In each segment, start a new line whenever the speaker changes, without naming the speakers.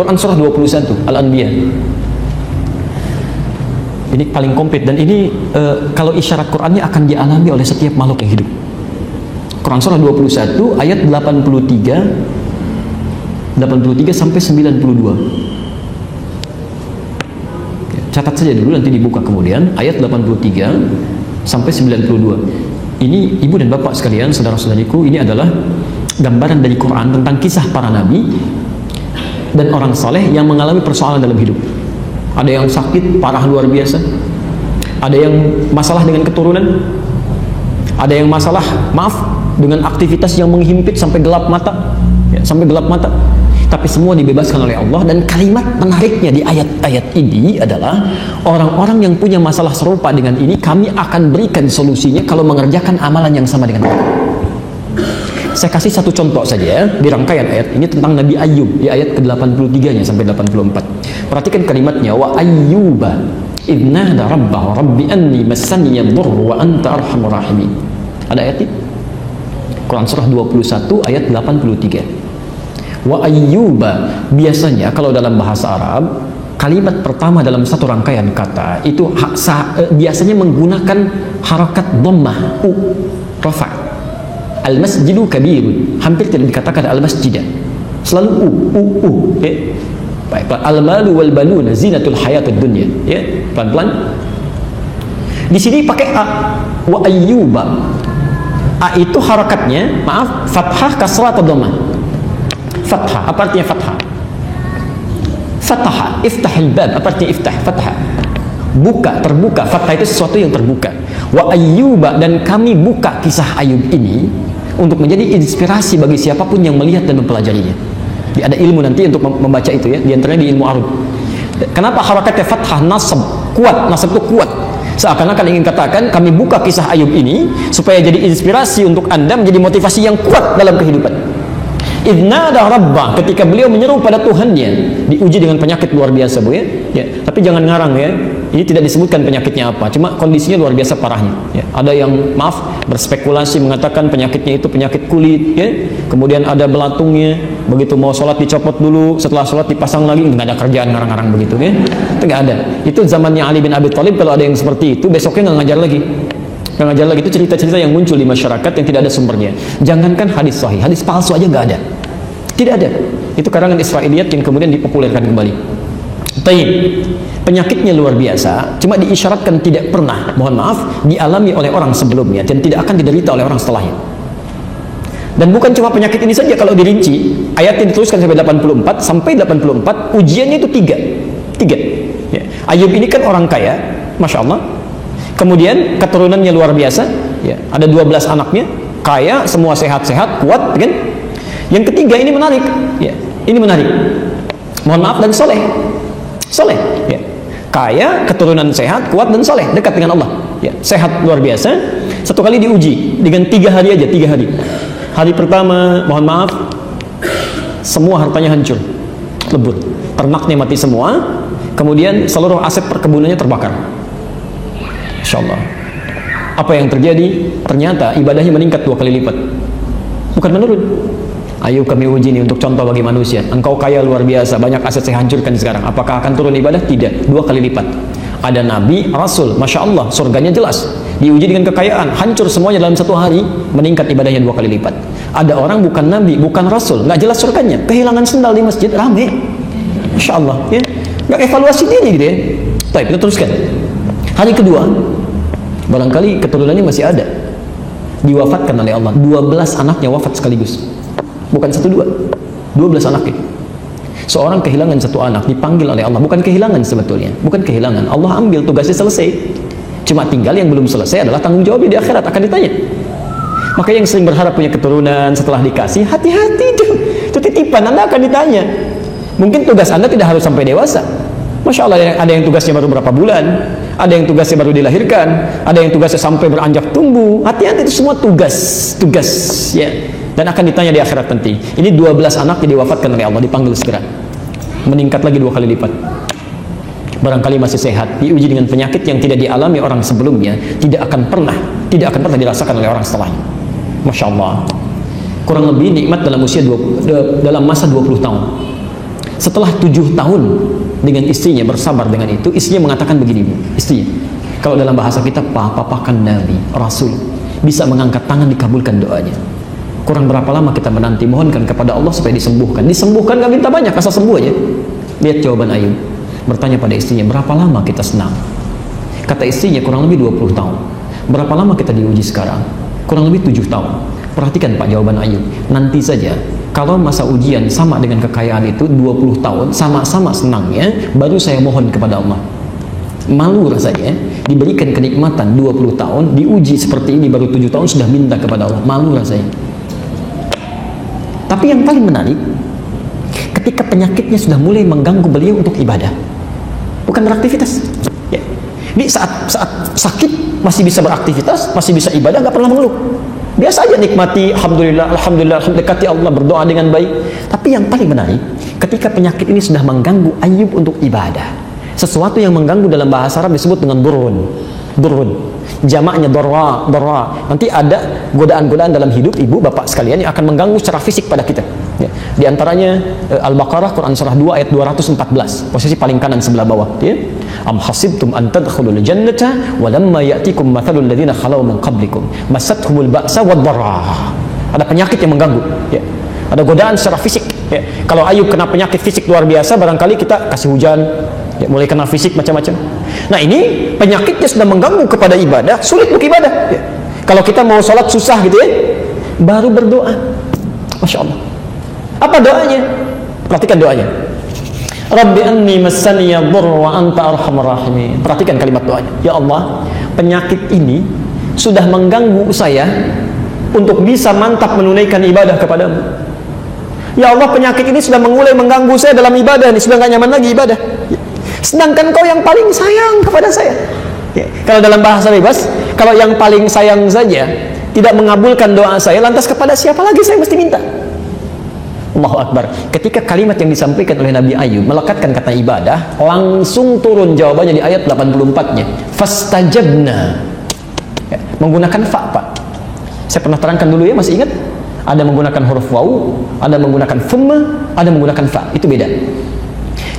Quran surah 21 Al-Anbiya. Ini paling komplit, dan ini kalau isyarat Qurannya akan dialami oleh setiap makhluk yang hidup. Quran surah 21 ayat 83 sampai 92. Catat saja dulu, nanti dibuka kemudian. Ayat 83 sampai 92. Ini ibu dan bapak sekalian, saudara-saudariku, ini adalah gambaran dari Quran tentang kisah para nabi dan orang saleh yang mengalami persoalan dalam hidup. Ada yang sakit parah luar biasa, ada yang masalah dengan keturunan, ada yang masalah, maaf, dengan aktivitas yang menghimpit sampai gelap mata, ya, sampai gelap mata. Tapi semua dibebaskan oleh Allah. Dan kalimat menariknya di ayat-ayat ini adalah orang-orang yang punya masalah serupa dengan ini, kami akan berikan solusinya kalau mengerjakan amalan yang sama dengan mereka. Saya kasih satu contoh saja ya, di rangkaian ayat ini tentang Nabi Ayyub di ayat ke-83-nya sampai 84. Perhatikan kalimatnya, wa ayyuba idnada rabbahu rabbi anni massani yadhurru wa anta arhamur rahimin. Ada ayat ini? Quran surah 21 ayat 83. Wa ayyuba, biasanya kalau dalam bahasa Arab kalimat pertama dalam satu rangkaian kata itu biasanya menggunakan harakat dhammah, rafa'. Al-masjidu kabirun, hampir tidak dikatakan al-masjidah, selalu ya. Baik, al-malu wal banuna zinatul hayatid dunya, ya, pelan-pelan. Di sini pakai a, wa ayyuba. A itu harakatnya, maaf, fathah, kasrah atau dhammah? Fathah. Apa artinya fathah? Fataha, iftahil bab. Apa artinya iftah? Fathah, buka, terbuka. Fathah itu sesuatu yang terbuka. Wa ayyuba, dan kami buka kisah Ayub ini untuk menjadi inspirasi bagi siapapun yang melihat dan mempelajarinya. Ada ilmu nanti untuk membaca itu ya, di antaranya di ilmu arud. Kenapa harakatnya fathah, nasab, kuat, nasab itu kuat. Seakan-akan ingin katakan kami buka kisah Ayub ini supaya jadi inspirasi untuk Anda, menjadi motivasi yang kuat dalam kehidupan. Idnada rabbah, ketika beliau menyeru pada Tuhannya, diuji dengan penyakit luar biasa, Bu ya. Ya, tapi jangan ngarang ya. Ini tidak disebutkan penyakitnya apa, cuma kondisinya luar biasa parahnya. Ya, ada yang maaf berspekulasi mengatakan penyakitnya itu penyakit kulit, ya. Kemudian ada belatungnya, begitu mau sholat dicopot dulu, setelah sholat dipasang lagi, nggak ada kerjaan ngarang-ngarang begitu, ya. Itu nggak ada. Itu zamannya Ali bin Abi Thalib. Kalau ada yang seperti itu, besoknya nggak ngajar lagi. Nggak ngajar lagi. Itu cerita-cerita yang muncul di masyarakat yang tidak ada sumbernya. Jangankan hadis sahih, hadis palsu aja nggak ada. Tidak ada. Itu karangan Israiliyat yang kemudian dipopulerkan kembali. Taib. Penyakitnya luar biasa, cuma diisyaratkan tidak pernah, mohon maaf, dialami oleh orang sebelumnya dan tidak akan diderita oleh orang setelahnya. Dan bukan cuma penyakit ini saja, kalau dirinci, ayat yang dituliskan sampai 84, ujiannya itu tiga. Ya. Ayub ini kan orang kaya, Masya Allah. Kemudian keturunannya luar biasa, ya. Ada 12 anaknya, kaya, semua sehat-sehat, kuat, kan? Yang ketiga ini menarik, ya. Ini menarik. Mohon maaf, dan soleh, ya. Kaya, keturunan sehat, kuat dan soleh, dekat dengan Allah, ya. Sehat luar biasa. Satu kali diuji dengan 3 hari aja, 3 hari. Hari pertama, mohon maaf, semua hartanya hancur, lebur, ternaknya mati semua. Kemudian seluruh aset perkebunannya terbakar. Insya Allah. Apa yang terjadi? Ternyata ibadahnya meningkat 2 kali lipat, bukan menurun. Ayo kami uji ini untuk contoh bagi manusia. Engkau kaya luar biasa, banyak aset saya hancurkan sekarang. Apakah akan turun ibadah? Tidak, 2 kali lipat. Ada nabi, rasul, Masya Allah, surganya jelas. Diuji dengan kekayaan, hancur semuanya dalam 1 hari, meningkat ibadahnya 2 kali lipat. Ada orang bukan nabi, bukan rasul, nggak jelas surganya, kehilangan sendal di masjid, rame. Masya Allah, ya. Nggak evaluasi diri gitu ya. Baik, kita teruskan. Hari kedua, barangkali keturunannya masih ada, diwafatkan oleh Allah. 12 anaknya wafat sekaligus. Bukan 1-2, 12 anaknya. Seorang kehilangan 1 anak, dipanggil oleh Allah. Bukan kehilangan sebetulnya, bukan kehilangan. Allah ambil, tugasnya selesai. Cuma tinggal yang belum selesai adalah tanggung jawabnya di akhirat, akan ditanya. Maka yang sering berharap punya keturunan setelah dikasih, hati-hati itu titipan, Anda akan ditanya. Mungkin tugas Anda tidak harus sampai dewasa. Masya Allah, ada yang tugasnya baru berapa bulan, ada yang tugasnya baru dilahirkan, ada yang tugasnya sampai beranjak tumbuh. Hati-hati, itu semua tugas, ya. Dan akan ditanya di akhirat nanti. Ini 12 anak yang diwafatkan oleh Allah, dipanggil segera. Meningkat lagi 2 kali lipat. Barangkali masih sehat, diuji dengan penyakit yang tidak dialami orang sebelumnya, tidak akan pernah dirasakan oleh orang setelahnya. Masya Allah. Kurang lebih nikmat dalam masa 20 tahun. setelah 7 tahun dengan istrinya bersabar dengan itu, istrinya mengatakan begini, Bu, istrinya, kalau dalam bahasa kita papa kan Nabi, Rasul, bisa mengangkat tangan dikabulkan doanya. Kurang berapa lama kita menanti, mohonkan kepada Allah supaya disembuhkan. Disembuhkan, gak minta banyak, asal sembuh aja. Lihat jawaban Ayub, bertanya pada istrinya, berapa lama kita senang? Kata istrinya, kurang lebih 20 tahun. Berapa lama kita diuji sekarang? Kurang lebih 7 tahun. Perhatikan Pak jawaban Ayub, nanti saja kalau masa ujian sama dengan kekayaan itu 20 tahun, sama-sama senangnya, baru saya mohon kepada Allah. Malu rasanya diberikan kenikmatan 20 tahun, diuji seperti ini baru 7 tahun sudah minta kepada Allah. Malu rasanya. Tapi yang paling menarik, ketika penyakitnya sudah mulai mengganggu beliau untuk ibadah, bukan beraktivitas ya. Di saat sakit masih bisa beraktivitas, masih bisa ibadah, nggak pernah mengeluh. Biasa aja nikmati, alhamdulillah, alhamdulillah, dekati Allah, berdoa dengan baik. Tapi yang paling menarik, ketika penyakit ini sudah mengganggu Ayub untuk ibadah. Sesuatu yang mengganggu dalam bahasa Arab disebut dengan durun. Jamaknya dorra. Nanti ada godaan-godaan dalam hidup ibu bapak sekalian yang akan mengganggu secara fisik pada kita ya. Di antaranya Al-Baqarah, Quran surah 2 ayat 214, posisi paling kanan sebelah bawah ya. Am hasibtum an tadkhulul jannata wa lamma ya'tikum mathalul ladzina khalau min qablikum massatuhumul ba'sa wad-dharra. Ada penyakit yang mengganggu ya. Ada godaan secara fisik ya. Kalau Ayub kena penyakit fisik luar biasa, barangkali kita kasih hujan ya, mulai kena fisik macam-macam. Nah ini penyakitnya sudah mengganggu kepada ibadah, sulit untuk ibadah ya. Kalau kita mau sholat susah gitu ya, baru berdoa. Masya Allah. Apa doanya? Perhatikan doanya. Rabbi anni massaniya dhurr wa anta arhamar rahimin. Perhatikan kalimat doanya. Ya Allah, penyakit ini sudah mengganggu saya untuk bisa mantap menunaikan ibadah kepadamu. Ya Allah, penyakit ini sudah mulai mengganggu saya dalam ibadah, ini sudah gak nyaman lagi ibadah. Sedangkan kau yang paling sayang kepada saya ya. Kalau dalam bahasa bebas, kalau yang paling sayang saja tidak mengabulkan doa saya, lantas kepada siapa lagi saya mesti minta? Allahu Akbar. Ketika kalimat yang disampaikan oleh Nabi Ayub melekatkan kata ibadah, langsung turun jawabannya di ayat 84-nya. Fastajabna ya, menggunakan fa, Pak. Saya pernah terangkan dulu ya, masih ingat? Ada menggunakan huruf waw, ada menggunakan thumma, ada menggunakan fa. Itu beda.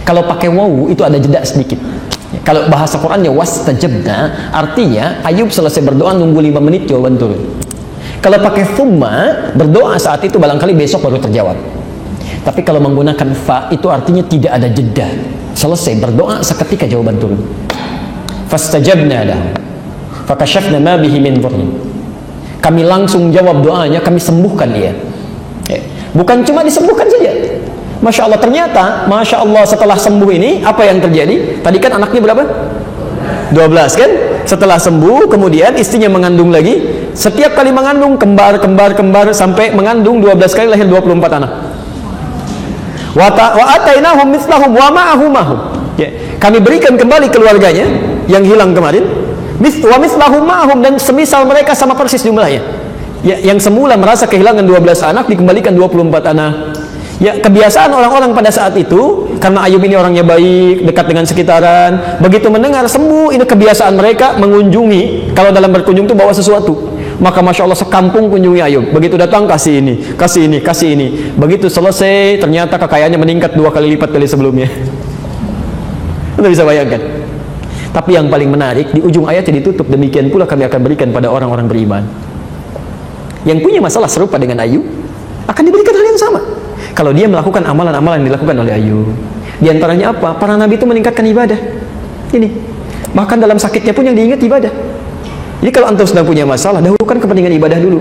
Kalau pakai waw itu ada jeda sedikit. Kalau bahasa Qurannya wastajabna, artinya Ayub selesai berdoa nunggu 5 menit jawaban turun. Kalau pakai thumma, berdoa saat itu barangkali besok baru terjawab. Tapi kalau menggunakan fa itu artinya tidak ada jeda. Selesai berdoa seketika jawaban turun. Fastajabna lahu fakashafna ma bihi min dhurrin. Kami langsung jawab doanya, kami sembuhkan dia. Bukan cuma disembuhkan saja. Masya Allah, ternyata Masya Allah setelah sembuh ini apa yang terjadi? Tadi kan anaknya berapa? 12 kan? Setelah sembuh kemudian istrinya mengandung lagi. Setiap kali mengandung kembar sampai mengandung 12 kali, lahir 24 anak. Wa atainahum mithlahum wa ma'ahum. Ya, kami berikan kembali keluarganya yang hilang kemarin. Wa mithlahum ma'ahum, dan semisal mereka sama persis jumlahnya. Ya, yang semula merasa kehilangan 12 anak dikembalikan 24 anak. Ya, kebiasaan orang-orang pada saat itu, karena Ayub ini orangnya baik, dekat dengan sekitaran, begitu mendengar sembuh, ini kebiasaan mereka mengunjungi. Kalau dalam berkunjung itu bawa sesuatu, maka Masya Allah sekampung kunjungi Ayub. Begitu datang kasih ini, kasih ini, kasih ini. Begitu selesai, ternyata kekayaannya meningkat 2 kali lipat dari sebelumnya. Anda bisa bayangkan. Tapi yang paling menarik, di ujung ayatnya ditutup, demikian pula kami akan berikan pada orang-orang beriman. Yang punya masalah serupa dengan Ayub akan diberikan hal yang sama. Kalau dia melakukan amalan-amalan yang dilakukan oleh Ayub. Di antaranya apa? Para nabi itu meningkatkan ibadah. Ini. Bahkan dalam sakitnya pun yang diingat ibadah. Jadi kalau antum sedang punya masalah, dahulukan kepentingan ibadah dulu.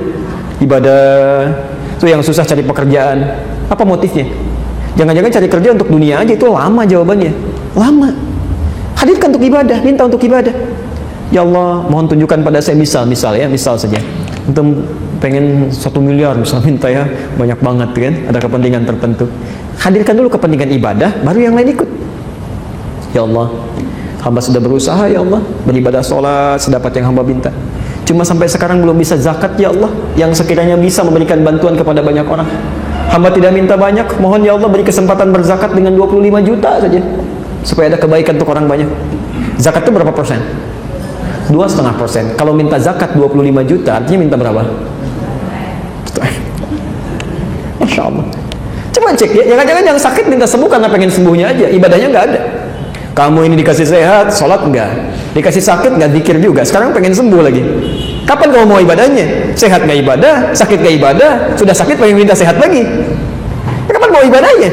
Ibadah. Itu yang susah cari pekerjaan. Apa motifnya? Jangan-jangan cari kerja untuk dunia aja, itu lama jawabannya. Lama. Hadirkan untuk ibadah, minta untuk ibadah. Ya Allah, mohon tunjukkan pada saya misal saja. Antum pengen 1 miliar misalnya, minta ya, banyak banget kan, ada kepentingan tertentu. Hadirkan dulu kepentingan ibadah, baru yang lain ikut. Ya Allah, hamba sudah berusaha ya Allah, beribadah sholat sedapat yang hamba minta. Cuma sampai sekarang belum bisa zakat ya Allah, yang sekiranya bisa memberikan bantuan kepada banyak orang. Hamba tidak minta banyak, mohon ya Allah beri kesempatan berzakat dengan 25 juta saja, supaya ada kebaikan untuk orang banyak. Zakat itu berapa persen? 2,5%. Kalau minta zakat 25 juta, artinya minta berapa? Masya Allah. Coba cek ya, jangan-jangan yang sakit minta sembuh karena pengen sembuhnya aja, ibadahnya nggak ada. Kamu ini dikasih sehat, sholat enggak, dikasih sakit enggak, zikir juga, sekarang pengen sembuh lagi. Kapan kamu mau ibadahnya? Sehat nggak ibadah, sakit nggak ibadah, sudah sakit pengen minta sehat lagi. Kapan mau ibadahnya?